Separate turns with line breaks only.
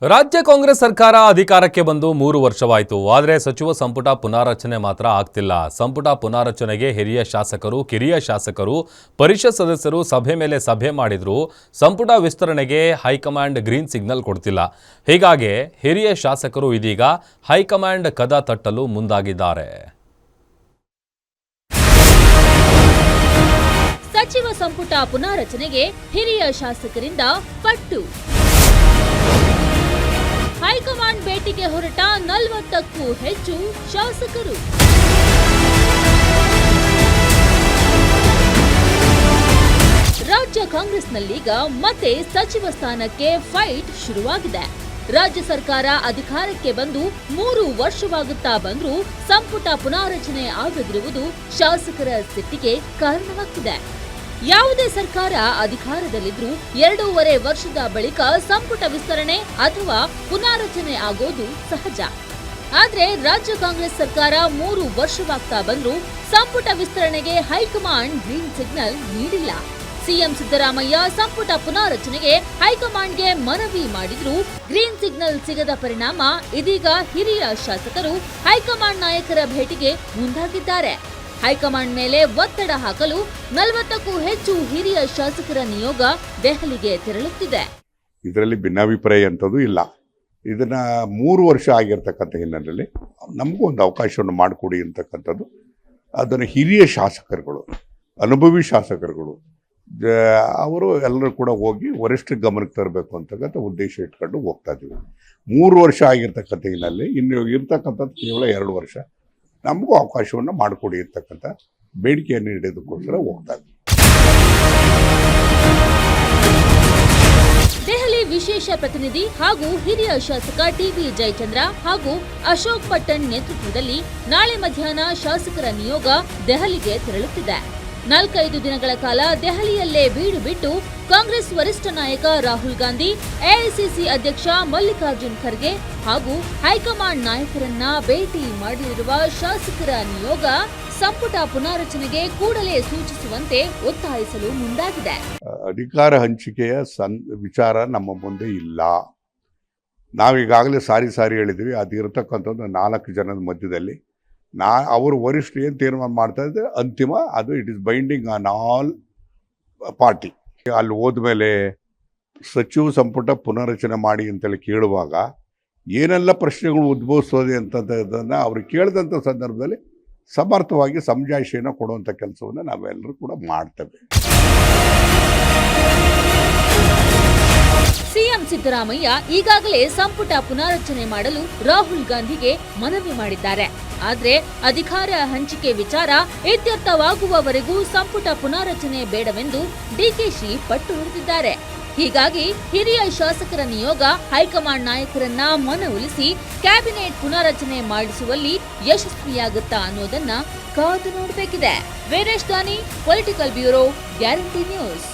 ರಾಜ್ಯ ಕಾಂಗ್ರೆಸ್ ಸರ್ಕಾರ ಅಧಿಕಾರಕ್ಕೆ ಬಂದು 3 ವರ್ಷವಾಯಿತು. ಆದರೆ ಸಚಿವ ಸಂಪುಟ ಪುನಾರಚನೆ ಮಾತ್ರ ಆಗ್ತಿಲ್ಲ. ಸಂಪುಟ ಪುನಾರಚನೆಗೆ ಹಿರಿಯ ಶಾಸಕರು, ಕಿರಿಯ ಶಾಸಕರು, ಪರಿಷತ್ ಸದಸ್ಯರು ಸಭೆ ಮೇಲೆ ಸಭೆ ಮಾಡಿದ್ರು. ಸಂಪುಟ ವಿಸ್ತರಣೆಗೆ ಹೈಕಮಾಂಡ್ ಗ್ರೀನ್ ಸಿಗ್ನಲ್ ಕೊಡ್ತಿಲ್ಲ. ಹೀಗಾಗಿ ಹಿರಿಯ ಶಾಸಕರು ಇದೀಗ ಹೈಕಮಾಂಡ್ ಕದ ತಟ್ಟಲು ಮುಂದಾಗಿದ್ದಾರೆ.
ಸಚಿವ ಸಂಪುಟ ಪುನಾರಚನೆಗೆ ಹಿರಿಯ ಶಾಸಕರಿಂದ ಪಟ್ಟು. ಹೈಕಮಾಂಡ್ ಭೇಟಿಗೆ ಹೊರಟ 40ಕ್ಕೂ ಹೆಚ್ಚು ಶಾಸಕರು. ರಾಜ್ಯ ಕಾಂಗ್ರೆಸ್ನಲ್ಲೀಗ ಮತ್ತೆ ಸಚಿವ ಸ್ಥಾನಕ್ಕೆ ಫೈಟ್ ಶುರುವಾಗಿದೆ. ರಾಜ್ಯ ಸರ್ಕಾರ ಅಧಿಕಾರಕ್ಕೆ ಬಂದು 3 ವರ್ಷವಾಗುತ್ತಾ ಬಂದರೂ ಸಂಪುಟ ಪುನಾರಚನೆ ಆಗದಿರುವುದು ಶಾಸಕರ ಸಿಟ್ಟಿಗೆ ಕಾರಣವಾಗ್ತಿದೆ. ಯಾವುದೇ ಸರ್ಕಾರ ಅಧಿಕಾರದಲ್ಲಿದ್ರೂ 2.5 ವರ್ಷದ ಬಳಿಕ ಸಂಪುಟ ವಿಸ್ತರಣೆ ಅಥವಾ ಪುನಾರಚನೆ ಆಗೋದು ಸಹಜ. ಆದ್ರೆ ರಾಜ್ಯ ಕಾಂಗ್ರೆಸ್ ಸರ್ಕಾರ 3 ವರ್ಷವಾಗ್ತಾ ಬಂದ್ರೂ ಸಂಪುಟ ವಿಸ್ತರಣೆಗೆ ಹೈಕಮಾಂಡ್ ಗ್ರೀನ್ ಸಿಗ್ನಲ್ ನೀಡಿಲ್ಲ. ಸಿಎಂ ಸಿದ್ದರಾಮಯ್ಯ ಸಂಪುಟ ಪುನಾರಚನೆಗೆ ಹೈಕಮಾಂಡ್ಗೆ ಮನವಿ ಮಾಡಿದ್ರು. ಗ್ರೀನ್ ಸಿಗ್ನಲ್ ಸಿಗದ ಪರಿಣಾಮ ಇದೀಗ ಹಿರಿಯ ಶಾಸಕರು ಹೈಕಮಾಂಡ್ ನಾಯಕರ ಭೇಟಿಗೆ ಮುಂದಾಗಿದ್ದಾರೆ. ಹೈಕಮಾಂಡ್ ಮೇಲೆ ಒತ್ತಡ ಹಾಕಲು 40ಕ್ಕೂ ಹೆಚ್ಚು ಹಿರಿಯ ಶಾಸಕರ ನಿಯೋಗ ದೆಹಲಿಗೆ ತೆರಳುತ್ತಿದೆ.
ಇದರಲ್ಲಿ ಭಿನ್ನಾಭಿಪ್ರಾಯ ಅಂತದ್ದು ಇಲ್ಲ. ಇದನ್ನ 3 ವರ್ಷ ಆಗಿರ್ತಕ್ಕಂಥ ಹಿನ್ನೆಲೆಯಲ್ಲಿ ನಮಗೂ ಒಂದು ಅವಕಾಶವನ್ನು ಮಾಡಿಕೊಡಿ ಅಂತಕ್ಕಂಥದ್ದು ಅದನ್ನು ಹಿರಿಯ ಶಾಸಕರುಗಳು, ಅನುಭವಿ ಶಾಸಕರುಗಳು ಅವರು ಎಲ್ಲರೂ ಕೂಡ ಹೋಗಿ ವರಿಷ್ಠ ಗಮನಕ್ಕೆ ತರಬೇಕು ಅಂತಕ್ಕಂಥ ಉದ್ದೇಶ ಇಟ್ಕೊಂಡು ಹೋಗ್ತಾ ಇದ್ದೀವಿ. 3 ವರ್ಷ ಆಗಿರ್ತಕ್ಕಂಥ ಹಿನ್ನೆಲೆ ಇನ್ನು ಇರ್ತಕ್ಕಂಥದ್ದು ಕೇವಲ 2 ವರ್ಷ. ನಮಗೂ ಅವಕಾಶವನ್ನು ಮಾಡಿಕೊಡಿ ಇರ್ತಕ್ಕಂಥ ಬೇಡಿಕೆಯನ್ನು ನೀಡೋದಕ್ಕೋಸ್ಕರ ಹೋಗ್ತಾ ಇದ್ದೀವಿ.
ದೆಹಲಿ ವಿಶೇಷ ಪ್ರತಿನಿಧಿ ಹಾಗೂ ಹಿರಿಯ ಶಾಸಕ ಟಿಬಿ ಜಯಚಂದ್ರ ಹಾಗೂ ಅಶೋಕ್ ಪಟ್ಟಣ್ ನೇತೃತ್ವದಲ್ಲಿ ನಾಳೆ ಮಧ್ಯಾಹ್ನ ಶಾಸಕರ ನಿಯೋಗ ದೆಹಲಿಗೆ ತೆರಳುತ್ತಿದೆ. 4-5 ದಿನಗಳ ಕಾಲ ದೆಹಲಿಯಲ್ಲೇ ಬೀಡು ಬಿಟ್ಟು ಕಾಂಗ್ರೆಸ್ ವರಿಷ್ಠ ನಾಯಕ ರಾಹುಲ್ ಗಾಂಧಿ, ಎಐಸಿಸಿ ಅಧ್ಯಕ್ಷ ಮಲ್ಲಿಕಾರ್ಜುನ್ ಖರ್ಗೆ ಹಾಗೂ ಹೈಕಮಾಂಡ್ ನಾಯಕರನ್ನ ಭೇಟಿ ಮಾಡಲಿರುವ ಶಾಸಕರ ನಿಯೋಗ ಸಂಪುಟ ಪುನಾರಚನೆಗೆ ಕೂಡಲೇ ಸೂಚಿಸುವಂತೆ ಒತ್ತಾಯಿಸಲು ಮುಂದಾಗಿದೆ.
ಅಧಿಕಾರ ಹಂಚಿಕೆಯ ವಿಚಾರ ನಮ್ಮ ಮುಂದೆ ಇಲ್ಲ. ನಾವೀಗಾಗಲೇ ಸಾರಿ ಹೇಳಿದ್ವಿ. ಅದಿರತಕ್ಕಂಥದ್ದು 4 ಜನದ ಮಧ್ಯದಲ್ಲಿ ಅವರು ವರಿಷ್ಠ ಏನು ತೀರ್ಮಾನ ಮಾಡ್ತಾ ಇದ್ದಾರೆ ಅಂತಿಮ, ಅದು it is binding on all party. ಅಲ್ಲಿ ಹೋದ್ಮೇಲೆ ಸಚಿವ ಸಂಪುಟ ಪುನರ್ರಚನೆ ಮಾಡಿ ಅಂತೇಳಿ ಕೇಳುವಾಗ ಏನೆಲ್ಲ ಪ್ರಶ್ನೆಗಳು ಉದ್ಭವಿಸ್ತದೆ ಅಂತದನ್ನು ಅವ್ರು ಕೇಳಿದಂಥ ಸಂದರ್ಭದಲ್ಲಿ ಸಮರ್ಥವಾಗಿ ಸಮಜಾಯಿಷಿಯನ್ನು ಕೊಡುವಂಥ ಕೆಲಸವನ್ನು ನಾವೆಲ್ಲರೂ ಕೂಡ ಮಾಡ್ತೇವೆ.
ಸಿಎಂ ಸಿದ್ದರಾಮಯ್ಯ ಈಗಾಗಲೇ ಸಂಪುಟ ಪುನಾರಚನೆ ಮಾಡಲು ರಾಹುಲ್ ಗಾಂಧಿಗೆ ಮನವಿ ಮಾಡಿದ್ದಾರೆ. ಆದ್ರೆ ಅಧಿಕಾರ ಹಂಚಿಕೆ ವಿಚಾರ ಇತ್ಯರ್ಥವಾಗುವವರೆಗೂ ಸಂಪುಟ ಪುನಾರಚನೆ ಬೇಡವೆಂದು ಡಿಕೆಶಿ ಪಟ್ಟು ಹಿಡಿದಿದ್ದಾರೆ. ಹೀಗಾಗಿ ಹಿರಿಯ ಶಾಸಕರ ನಿಯೋಗ ಹೈಕಮಾಂಡ್ ನಾಯಕರನ್ನ ಮನವೊಲಿಸಿ ಕ್ಯಾಬಿನೆಟ್ ಪುನಾರಚನೆ ಮಾಡಿಸುವಲ್ಲಿ ಯಶಸ್ವಿಯಾಗುತ್ತಾ ಅನ್ನೋದನ್ನ ಕಾದು ನೋಡಬೇಕಿದೆ. ವೀರೇಶ್ ದಾನಿ, ಪೊಲಿಟಿಕಲ್ ಬ್ಯೂರೋ, ಗ್ಯಾರಂಟಿ ನ್ಯೂಸ್.